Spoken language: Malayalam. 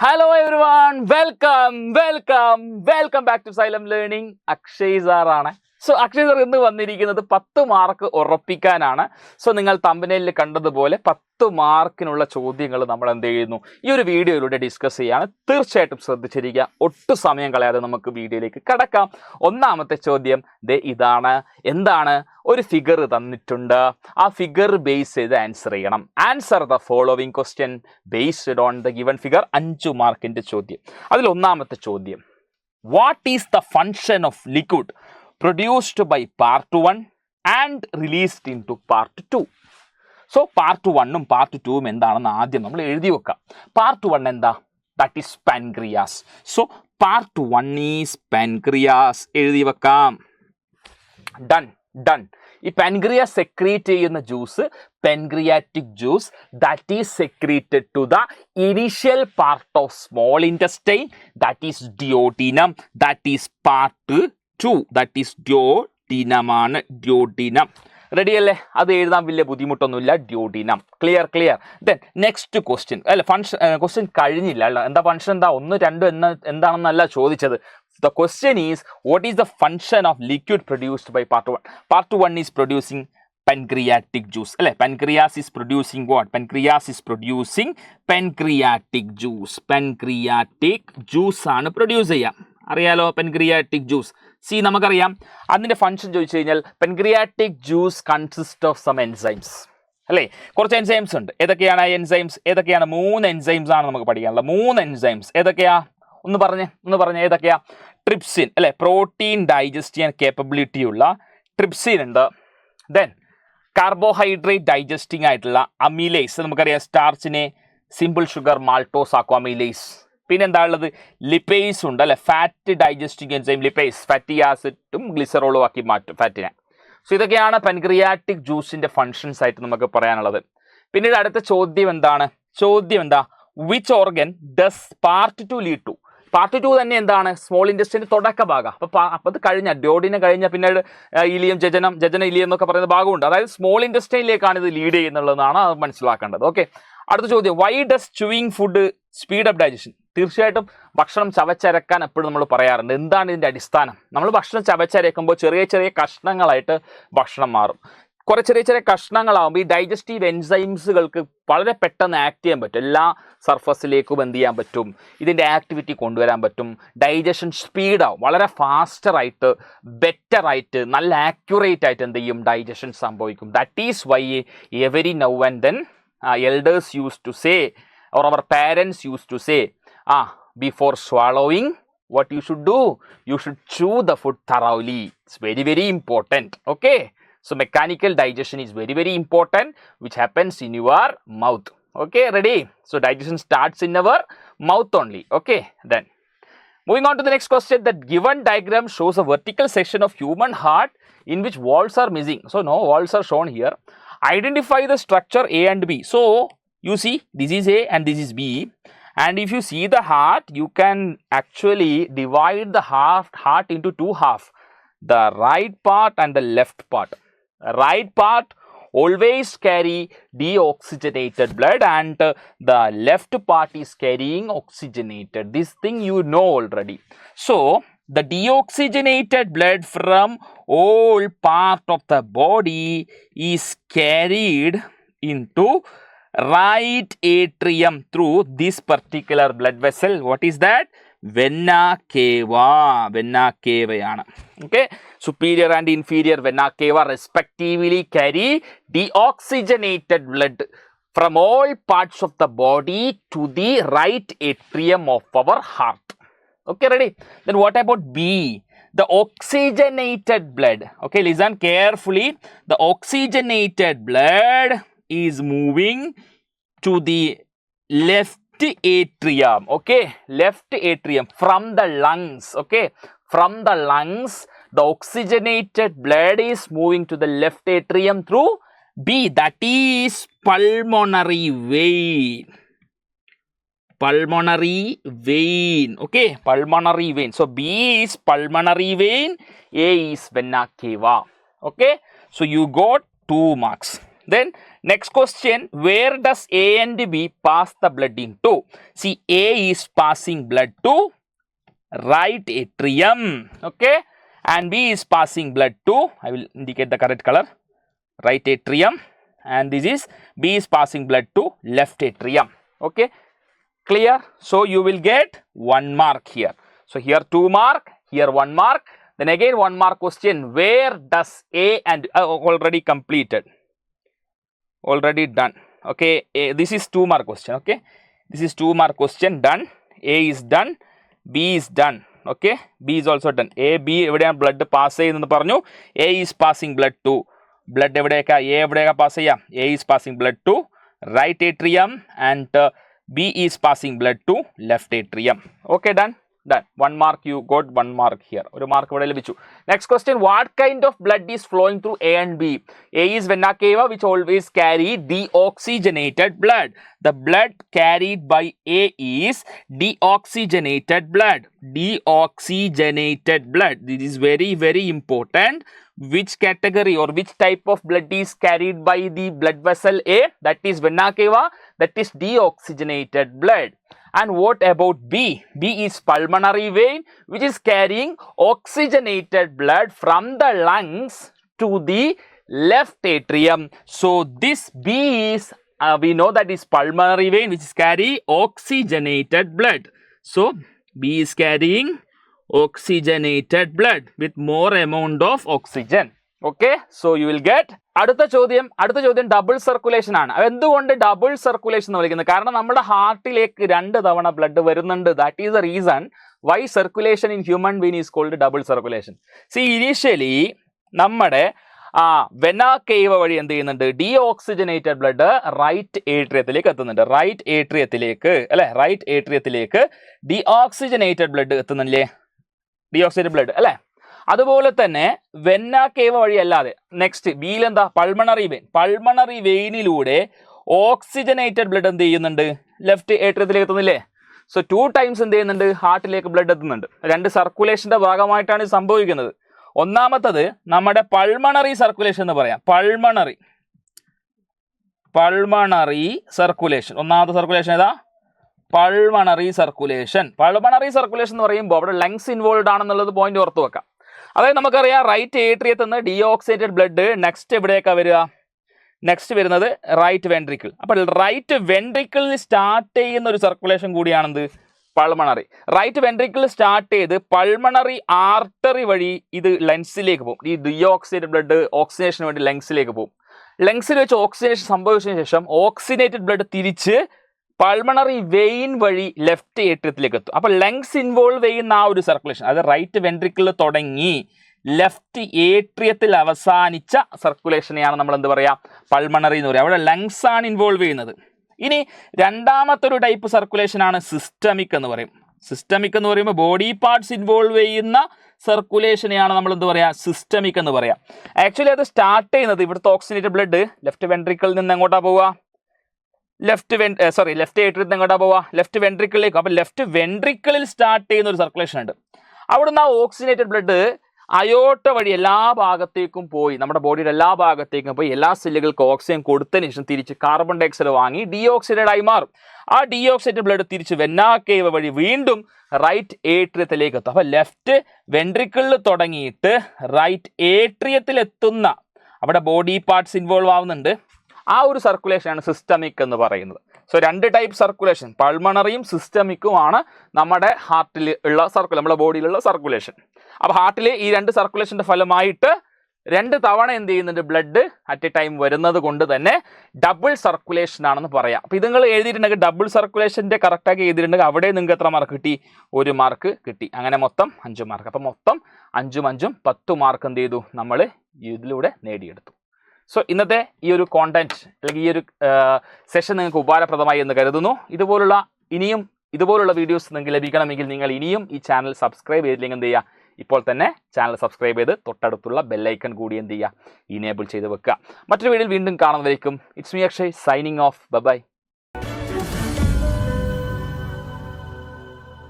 Hello everyone, welcome back to Xylem Learning. Akshay sir ആണ്. സോ അക്ഷയ് സർ ഇന്ന് വന്നിരിക്കുന്നത് 10 മാർക്ക് ഉറപ്പിക്കാനാണ്. സോ നിങ്ങൾ തമ്പനയിലിൽ കണ്ടതുപോലെ 10 മാർക്കിനുള്ള ചോദ്യങ്ങൾ നമ്മൾ എന്ത് ചെയ്യുന്നു ഈ ഒരു വീഡിയോയിലൂടെ ഡിസ്കസ് ചെയ്യാണ്. തീർച്ചയായിട്ടും ശ്രദ്ധിച്ചിരിക്കുക. ഒട്ടും സമയം കളയാതെ നമുക്ക് വീഡിയോയിലേക്ക് കടക്കാം. ഒന്നാമത്തെ ചോദ്യം ഇതാണ്. എന്താണ്? ഒരു ഫിഗർ തന്നിട്ടുണ്ട്. ആ ഫിഗർ ബേസ് ചെയ്ത് ആൻസർ ചെയ്യണം. Answer the following question based on the given figure. 5 മാർക്കിന്റെ ചോദ്യം. അതിൽ ഒന്നാമത്തെ ചോദ്യം, what is the function of liquid produced by part 1 and released into part 2. So part 1 ഉം part 2 ഉം എന്താണെന്ന് ആദ്യം നമ്മൾ എഴുതി വെക്കാം. part 1 എന്താ? That is pancreas. So part 1 is pancreas. എഴുതി വെക്കാം. Done. ഈ പാൻക്രിയാസ് സെക്രീറ്റ് ചെയ്യുന്ന juice pancreatic juice that is secreted to the initial part of small intestine, that is duodenum, that is part 2, that is duodenum ആണ്. duodenum റെഡി അല്ലേ? അത് എഴുതാൻ വലിയ ബുദ്ധിമുട്ടൊന്നുമില്ല. duodenum clear. Then next question അല്ല, ഫങ്ഷൻ ക്വസ്റ്റ്യൻ കഴിഞ്ഞില്ല അല്ല. എന്താ ഫങ്ഷൻ? എന്താ 1, 2 എന്താണെന്നല്ല ചോദിച്ചത്. The question is, what is the function of liquid produced by part 1? Part 1 is producing pancreatic juice അല്ലെ? pancreas is producing what? pancreas is producing pancreatic juice ആണ് പ്രൊഡ്യൂസ് ചെയ്യാം. അറിയാലോ pancreatic juice. സി നമുക്കറിയാം. അതിൻ്റെ ഫങ്ഷൻ ചോദിച്ചു കഴിഞ്ഞാൽ pancreatic juice consists of some enzymes അല്ലേ? കുറച്ച് എൻസൈംസ് ഉണ്ട്. ഏതൊക്കെയാണ് എൻസൈംസ്? ഏതൊക്കെയാണ്? 3 എൻസൈംസ് ആണ് നമുക്ക് പഠിക്കാനുള്ളത്. 3 എൻസൈംസ് ഏതൊക്കെയാ? ഒന്ന് പറഞ്ഞേ ഏതൊക്കെയാ? ട്രിപ്സിൻ അല്ലെ? പ്രോട്ടീൻ ഡൈജസ്റ്റ് ചെയ്യാൻ കേപ്പബിലിറ്റി ഉള്ള ട്രിപ്സിൻ ഉണ്ട്. ദെൻ കാർബോഹൈഡ്രേറ്റ് ഡൈജസ്റ്റിംഗ് ആയിട്ടുള്ള അമീലേസ്. നമുക്കറിയാം സ്റ്റാർച്ചിനെ സിമ്പിൾ ഷുഗർ മാൾട്ടോസ് ആക്കും അമീലേസ്. പിന്നെ എന്താ ഉള്ളത്? ലിപ്പേസ് ഉണ്ട് അല്ലെ? Fat digesting enzyme lipase fatty ആസിഡും ഗ്ലിസറോളും ആക്കി മാറ്റും ഫാറ്റിനെ. സോ ഇതൊക്കെയാണ് പാൻക്രിയാറ്റിക് ജ്യൂസിന്റെ ഫങ്ഷൻസ് ആയിട്ട് നമുക്ക് പറയാനുള്ളത്. പിന്നീട് അടുത്ത ചോദ്യം എന്താ? Which organ does part 2 lead to? Part 2 തന്നെ എന്താണ്? സ്മോൾ ഇൻറ്റെസ്റ്റൈൻ്റെ തുടക്ക ഭാഗം. അപ്പോൾ അത് കഴിഞ്ഞ ഡ്യോഡിനെ കഴിഞ്ഞ പിന്നീട് ഇലിയം ജജന ഇലിയം എന്നൊക്കെ പറയുന്ന ഭാഗമുണ്ട്. അതായത് സ്മോൾ ഇൻറ്റെസ്റ്റൈനിലേക്കാണ് ഇത് ലീഡ് ചെയ്യുന്നുള്ളതാണ് അത് മനസ്സിലാക്കേണ്ടത്. ഓക്കെ, അടുത്ത ചോദ്യം, why does chewing food speed up digestion? തീർച്ചയായിട്ടും ഭക്ഷണം ചവച്ചരക്കാൻ എപ്പോഴും നമ്മൾ പറയാറുണ്ട്. എന്താണ് ഇതിൻ്റെ അടിസ്ഥാനം? നമ്മൾ ഭക്ഷണം ചവച്ചരക്കുമ്പോൾ ചെറിയ കഷ്ണങ്ങളായിട്ട് ഭക്ഷണം മാറും. കുറേ ചെറിയ കഷ്ണങ്ങളാകുമ്പോൾ ഈ ഡൈജസ്റ്റീവ് എൻസൈംസുകൾക്ക് വളരെ പെട്ടെന്ന് ആക്ട് ചെയ്യാൻ പറ്റും. എല്ലാ സർഫസിലേക്കും എന്ത് ചെയ്യാൻ പറ്റും? ഇതിൻ്റെ ആക്ടിവിറ്റി കൊണ്ടുവരാൻ പറ്റും. ഡൈജഷൻ സ്പീഡാവും. വളരെ ഫാസ്റ്ററായിട്ട്, ബെറ്ററായിട്ട്, നല്ല ആക്യുറേറ്റ് ആയിട്ട് എന്ത് ചെയ്യും? ഡൈജഷൻ സംഭവിക്കും. That is why every now and then elders used to say, or our parents used to say, before swallowing, what you should do? You should chew the food thoroughly. It's very important. Okay, so mechanical digestion is very important, which happens in your mouth. Okay, ready? So digestion starts in our mouth only. Okay, then moving on to the next question. That given diagram shows a vertical section of human heart in which walls are missing. So no walls are shown here. Identify the structure A and B. So you see, this is A and this is B, and if you see the heart, you can actually divide the heart into 2 halves, the right part and the left part. Right part always carry deoxygenated blood and the left part is carrying oxygenated. This thing you know already. So the deoxygenated blood from all part of the body is carried into right atrium through this particular blood vessel. What is that? Vena cava. Okay, superior and inferior vena cava respectively carry deoxygenated blood from all parts of the body to the right atrium of our heart. Okay, ready? Then what about B? The oxygenated blood. Okay, listen carefully. The oxygenated blood is moving to the left atrium. Okay, left atrium from the lungs. Okay, from the lungs, the oxygenated blood is moving to the left atrium through B, that is pulmonary vein. Okay, pulmonary vein. So B is pulmonary vein, A is vena cava. Okay, so you got 2 marks. Then next question, where does A and B pass the blood into? See, A is passing blood to right atrium, okay, and B is passing blood to, I will indicate the correct color, right atrium, and this is B is passing blood to left atrium, okay, clear? So you will get 1 mark here. So here 2 mark, here 1 mark. Then again 1 mark question, where does A and already completed, already done, okay. This is 2 mark question, okay, this is 2 mark question, done. A is done, B is done, okay, B is also done. A, B എവിടെയാണ് ബ്ലഡ് പാസ് ചെയ്യുന്നത് പറഞ്ഞു. A is passing blood to, blood എവിടെയൊക്കെ A എവിടെയൊക്കെ പാസ് ചെയ്യാം, A is passing blood to right atrium and B is passing blood to left atrium, okay, done. Done. 1 mark, you got 1 mark here. ഒരു മാർക്ക് ഇവിടെ ലഭിച്ചു. Next question, what kind of blood is flowing through A and B? A is vena cava, which always carry deoxygenated blood. The blood carried by A is deoxygenated blood. Deoxygenated blood. This is very, very important. Which category or which type of blood is carried by the blood vessel A? That is vena cava. That is deoxygenated blood. And what about B? B is pulmonary vein, which is carrying oxygenated blood from the lungs to the left atrium. So this B is, we know that is pulmonary vein, which is carry oxygenated blood. So B is carrying oxygenated blood with more amount of oxygen. Okay, so you will get. അടുത്ത ചോദ്യം ഡബിൾ സർക്കുലേഷൻ ആണ്. എന്തുകൊണ്ട് ഡബിൾ സർക്കുലേഷൻ എന്ന് വിളിക്കുന്നത്? കാരണം നമ്മുടെ ഹാർട്ടിലേക്ക് 2 തവണ ബ്ലഡ് വരുന്നുണ്ട്. That is the reason why circulation in human being is called double circulation. See, initially നമ്മുടെ വെന കേവ വഴി എന്ത് ചെയ്യുന്നുണ്ട്, ഡീഓക്സിജനേറ്റഡ് ബ്ലഡ് റൈറ്റ് ഏട്രിയത്തിലേക്ക് എത്തുന്നുണ്ട്. റൈറ്റ് ഏട്രിയത്തിലേക്ക് അല്ലെ, റൈറ്റ് ഏട്രിയത്തിലേക്ക് ഡീഓക്സിജനേറ്റഡ് ബ്ലഡ് എത്തുന്നില്ലേ, ഡീഓക്സിജനേറ്റഡ് ബ്ലഡ് അല്ലെ. അതുപോലെ തന്നെ വെന്ന കേവ വഴി അല്ലാതെ നെക്സ്റ്റ് ബിയിൽ എന്താ, പൾമണറി വെയിൻ. പൾമണറി വെയിനിലൂടെ ഓക്സിജനേറ്റഡ് ബ്ലഡ് എന്ത് ചെയ്യുന്നുണ്ട്, ലെഫ്റ്റ് ഏട്രിയത്തിലേക്ക് എത്തുന്നില്ലേ. സോ 2 ടൈംസ് എന്ത് ചെയ്യുന്നുണ്ട്, ഹാർട്ടിലേക്ക് ബ്ലഡ് എത്തുന്നുണ്ട്. 2 സർക്കുലേഷന്റെ ഭാഗമായിട്ടാണ് സംഭവിക്കുന്നത്. ഒന്നാമത്തത് നമ്മുടെ പൾമണറി സർക്കുലേഷൻ എന്ന് പറയാം. പൾമണറി സർക്കുലേഷൻ, ഒന്നാമത്തെ സർക്കുലേഷൻ ഏതാ, പൾമണറി സർക്കുലേഷൻ. പൾമണറി സർക്കുലേഷൻ എന്ന് പറയുമ്പോൾ അവിടെ ലങ്സ് ഇൻവോൾവ് ആണെന്നുള്ളത് പോയിന്റ് ഓർത്ത് വെക്കാം. അതായത് നമുക്കറിയാം റൈറ്റ് ഏട്രിയത്തിൽ നിന്ന് ഡീഓക്സിജനേറ്റഡ് ബ്ലഡ് നെക്സ്റ്റ് എവിടെയൊക്കെ വരിക, നെക്സ്റ്റ് വരുന്നത് റൈറ്റ് വെൻട്രിക്കിൾ. അപ്പോൾ റൈറ്റ് വെൻട്രിക്കിളിൽ സ്റ്റാർട്ട് ചെയ്യുന്ന ഒരു സർക്കുലേഷൻ കൂടിയാണെന്ത്, പൾമണറി. റൈറ്റ് വെൻട്രിക്കിൾ സ്റ്റാർട്ട് ചെയ്ത് പൾമണറി ആർട്ടറി വഴി ഇത് ലങ്സിലേക്ക് പോകും. ഈ ഡീഓക്സിജനേറ്റഡ് ബ്ലഡ് ഓക്സിജനേഷന് വേണ്ടി ലങ്സിലേക്ക് പോകും. ലങ്സിൽ വെച്ച് ഓക്സിജനേഷൻ സംഭവിച്ചതിന് ശേഷം ഓക്സിജനേറ്റഡ് ബ്ലഡ് തിരിച്ച് പൾമണറി വെയിൻ വഴി ലെഫ്റ്റ് ഏട്രിയത്തിലേക്ക് എത്തും. അപ്പോൾ ലങ്സ് ഇൻവോൾവ് ചെയ്യുന്ന ആ ഒരു സർക്കുലേഷൻ, അത് റൈറ്റ് വെൻട്രിക്കിളിൽ തുടങ്ങി ലെഫ്റ്റ് ഏട്രിയത്തിൽ അവസാനിച്ച സർക്കുലേഷനെയാണ് നമ്മൾ എന്ത് പറയുക, പൾമണറി എന്ന് പറയുക. അവിടെ ലങ്സ് ആണ് ഇൻവോൾവ് ചെയ്യുന്നത്. ഇനി രണ്ടാമത്തെ ഒരു ടൈപ്പ് സർക്കുലേഷൻ ആണ് സിസ്റ്റമിക് എന്ന് പറയും. സിസ്റ്റമിക് എന്ന് പറയുമ്പോൾ ബോഡി പാർട്സ് ഇൻവോൾവ് ചെയ്യുന്ന സർക്കുലേഷനെയാണ് നമ്മൾ എന്ത് പറയുക, സിസ്റ്റമിക് എന്ന് പറയാം. ആക്ച്വലി അത് സ്റ്റാർട്ട് ചെയ്യുന്നത് ഇവിടുത്തെ ഓക്സിജനേറ്റഡ് ബ്ലഡ് ലെഫ്റ്റ് വെൻട്രിക്കിളിൽ നിന്ന് എങ്ങോട്ടാണ് പോവുക, ലെഫ്റ്റ് ഏട്രിയത്തിൽ എങ്ങോട്ടാ പോവുക, ലെഫ്റ്റ് വെൻട്രിക്കിളിലേക്ക്. അപ്പോൾ ലെഫ്റ്റ് വെൻട്രിക്കിളിൽ സ്റ്റാർട്ട് ചെയ്യുന്ന ഒരു സർക്കുലേഷൻ ഉണ്ട്. അവിടുന്ന് ആ ഓക്സിജനേറ്റഡ് ബ്ലഡ് അയോട്ട വഴി എല്ലാ ഭാഗത്തേക്കും പോയി, നമ്മുടെ ബോഡിയുടെ എല്ലാ ഭാഗത്തേക്കും പോയി എല്ലാ സെല്ലുകൾക്കും ഓക്സിജൻ കൊടുത്തതിന് ശേഷം തിരിച്ച് കാർബൺ ഡൈ ഓക്സൈഡ് വാങ്ങി ഡീഓക്സിഡേറ്റ് ആയി മാറും. ആ ഡീഓക്സിഡേറ്റഡ് ബ്ലഡ് തിരിച്ച് വെന്ന കേവ വഴി വീണ്ടും റൈറ്റ് ഏട്രിയത്തിലേക്ക് എത്തും. അപ്പോൾ ലെഫ്റ്റ് വെൻട്രിക്കിളിൽ തുടങ്ങിയിട്ട് റൈറ്റ് ഏട്രിയത്തിൽ എത്തുന്ന അവിടെ ബോഡി പാർട്സ് ഇൻവോൾവ് ആവുന്നുണ്ട്. ആ ഒരു സർക്കുലേഷനാണ് സിസ്റ്റമിക് എന്ന് പറയുന്നത്. സോ 2 ടൈപ്പ് സർക്കുലേഷൻ, പൾമണറിയും സിസ്റ്റമിക്കുമാണ് നമ്മുടെ ഹാർട്ടിൽ ഉള്ള സർക്കുലേഷൻ, നമ്മുടെ ബോഡിയിലുള്ള സർക്കുലേഷൻ. അപ്പോൾ ഹാർട്ടിൽ ഈ 2 സർക്കുലേഷൻ്റെ ഫലമായിട്ട് 2 തവണ എന്ത് ചെയ്യുന്നുണ്ട്, ബ്ലഡ് അറ്റ് എ ടൈം വരുന്നത് കൊണ്ട് തന്നെ ഡബിൾ സർക്കുലേഷൻ ആണെന്ന് പറയാം. അപ്പോൾ ഇത് നിങ്ങൾ എഴുതിയിട്ടുണ്ടെങ്കിൽ ഡബിൾ സർക്കുലേഷൻ്റെ കറക്റ്റാക്കി എഴുതിയിട്ടുണ്ടെങ്കിൽ അവിടെ നിങ്ങൾക്ക് എത്ര മാർക്ക് കിട്ടി, 1 മാർക്ക് കിട്ടി. അങ്ങനെ മൊത്തം 5 മാർക്ക്. അപ്പോൾ മൊത്തം 5 5 10 മാർക്ക് എന്ത് ചെയ്തു, നമ്മൾ ഇതിലൂടെ നേടിയെടുത്തു. സോ ഇന്നത്തെ ഈ ഒരു കോണ്ടന്റ് അല്ലെങ്കിൽ ഈ ഒരു സെഷൻ നിങ്ങൾക്ക് ഉപകാരപ്രദമായി എന്ന് കരുതുന്നു. ഇതുപോലുള്ള വീഡിയോസ് നിങ്ങൾക്ക് ലഭിക്കണമെങ്കിൽ നിങ്ങൾ ഇനിയും ഈ ചാനൽ സബ്സ്ക്രൈബ് ചെയ്തില്ലെങ്കിൽ എന്ത് ചെയ്യുക, ഇപ്പോൾ തന്നെ ചാനൽ സബ്സ്ക്രൈബ് ചെയ്ത് തൊട്ടടുത്തുള്ള ബെല്ലൈക്കൺ കൂടി എന്ത് ചെയ്യുക, ഇനേബിൾ ചെയ്ത് വെക്കുക. മറ്റൊരു വീഡിയോയിൽ വീണ്ടും കാണുന്നതായിരിക്കും. It's me Akshay signing off. By.